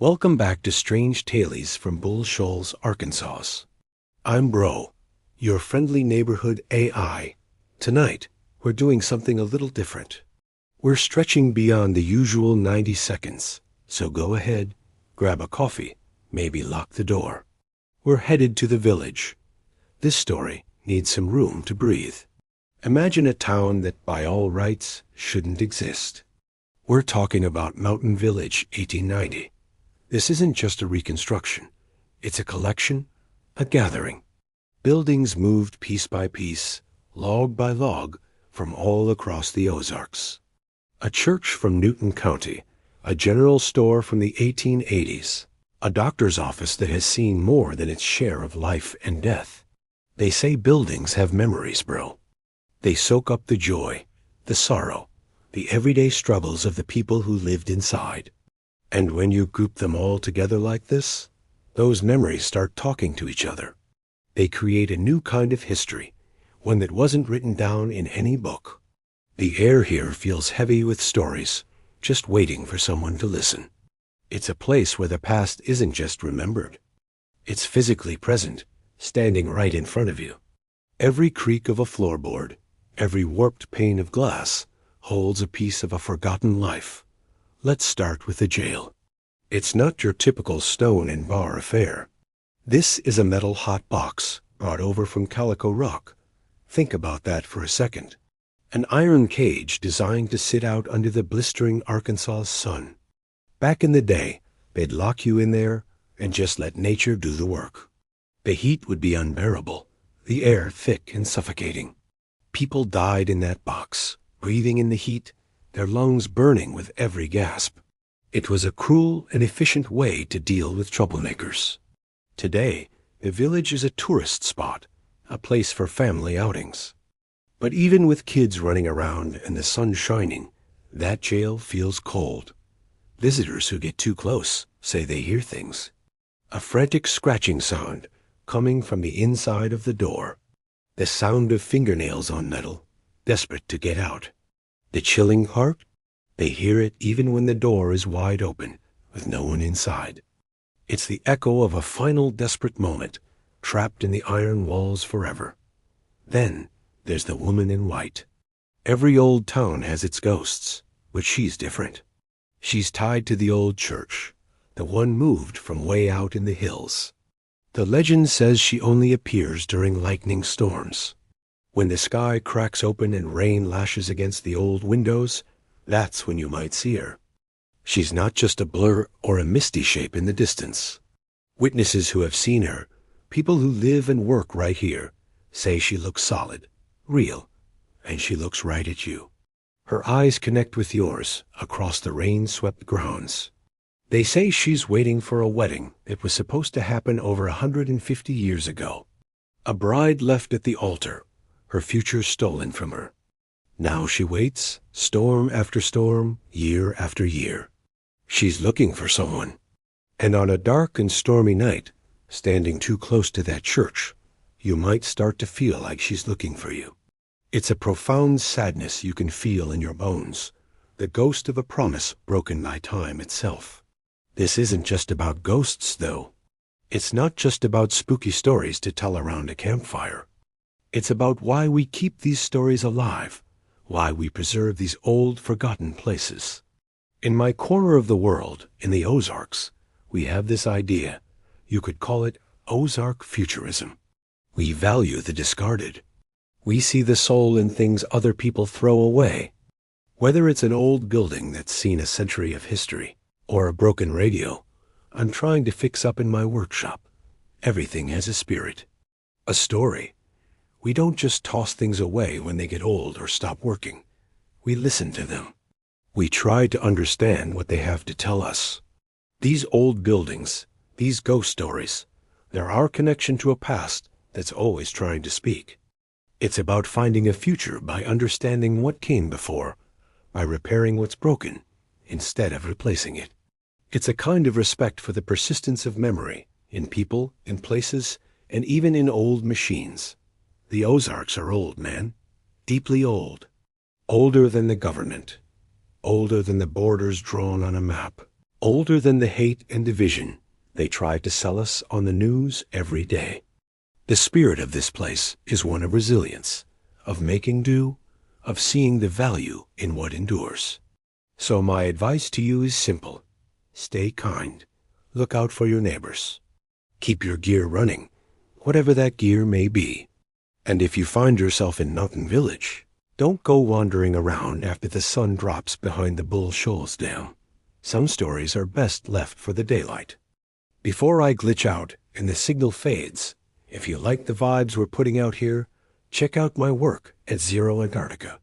Welcome back to Strange Tales from Bull Shoals, Arkansas. I'm Bro, your friendly neighborhood AI. Tonight, we're doing something a little different. We're stretching beyond the usual 90 seconds, so go ahead, grab a coffee, maybe lock the door. We're headed to the village. This story needs some room to breathe. Imagine a town that by all rights shouldn't exist. We're talking about Mountain Village, 1890. This isn't just a reconstruction. It's a collection, a gathering. Buildings moved piece by piece, log by log, from all across the Ozarks. A church from Newton County, a general store from the 1880s, a doctor's office that has seen more than its share of life and death. They say buildings have memories, bro. They soak up the joy, the sorrow, the everyday struggles of the people who lived inside. And when you group them all together like this, those memories start talking to each other. They create a new kind of history, one that wasn't written down in any book. The air here feels heavy with stories, just waiting for someone to listen. It's a place where the past isn't just remembered. It's physically present, standing right in front of you. Every creak of a floorboard, every warped pane of glass, holds a piece of a forgotten life. Let's start with the jail. It's not your typical stone and bar affair. This is a metal hot box brought over from Calico Rock. Think about that for a second. An iron cage designed to sit out under the blistering Arkansas sun. Back in the day, they'd lock you in there and just let nature do the work. The heat would be unbearable, the air thick and suffocating. People died in that box, breathing in the heat, their lungs burning with every gasp. It was a cruel and efficient way to deal with troublemakers. Today, the village is a tourist spot, a place for family outings. But even with kids running around and the sun shining, that jail feels cold. Visitors who get too close say they hear things. A frantic scratching sound coming from the inside of the door. The sound of fingernails on metal, desperate to get out. The chilling part? They hear it even when the door is wide open, with no one inside. It's the echo of a final desperate moment, trapped in the iron walls forever. Then there's the woman in white. Every old town has its ghosts, but she's different. She's tied to the old church, the one moved from way out in the hills. The legend says she only appears during lightning storms. When the sky cracks open and rain lashes against the old windows, that's when you might see her. She's not just a blur or a misty shape in the distance. Witnesses who have seen her, people who live and work right here, say she looks solid, real, and she looks right at you. Her eyes connect with yours across the rain-swept grounds. They say she's waiting for a wedding that was supposed to happen over 150 years ago. A bride left at the altar, her future stolen from her. Now she waits, storm after storm, year after year. She's looking for someone. And on a dark and stormy night, standing too close to that church, you might start to feel like she's looking for you. It's a profound sadness you can feel in your bones, the ghost of a promise broken by time itself. This isn't just about ghosts, though. It's not just about spooky stories to tell around a campfire. It's about why we keep these stories alive, why we preserve these old, forgotten places. In my corner of the world, in the Ozarks, we have this idea. You could call it Ozark Futurism. We value the discarded. We see the soul in things other people throw away. Whether it's an old building that's seen a century of history, or a broken radio I'm trying to fix up in my workshop, everything has a spirit, a story. We don't just toss things away when they get old or stop working. We listen to them. We try to understand what they have to tell us. These old buildings, these ghost stories, they're our connection to a past that's always trying to speak. It's about finding a future by understanding what came before, by repairing what's broken, instead of replacing it. It's a kind of respect for the persistence of memory, in people, in places, and even in old machines. The Ozarks are old, man. Deeply old. Older than the government. Older than the borders drawn on a map. Older than the hate and division they try to sell us on the news every day. The spirit of this place is one of resilience, of making do, of seeing the value in what endures. So my advice to you is simple. Stay kind. Look out for your neighbors. Keep your gear running, whatever that gear may be. And if you find yourself in Mountain Village, don't go wandering around after the sun drops behind the Bull Shoals Dam. Some stories are best left for the daylight. Before I glitch out and the signal fades, if you like the vibes we're putting out here, check out my work at Zero Antarctica.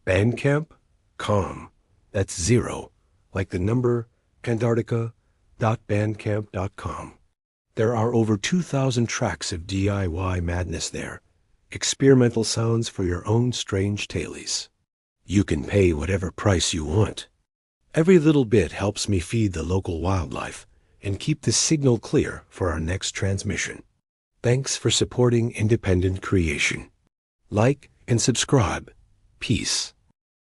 Bandcamp.com. That's zero, like the number, Antarctica.bandcamp.com. There are over 2,000 tracks of DIY madness there. Experimental sounds for your own strange tailies. You can pay whatever price you want. Every little bit helps me feed the local wildlife and keep the signal clear for our next transmission. Thanks for supporting independent creation. Like and subscribe. Peace.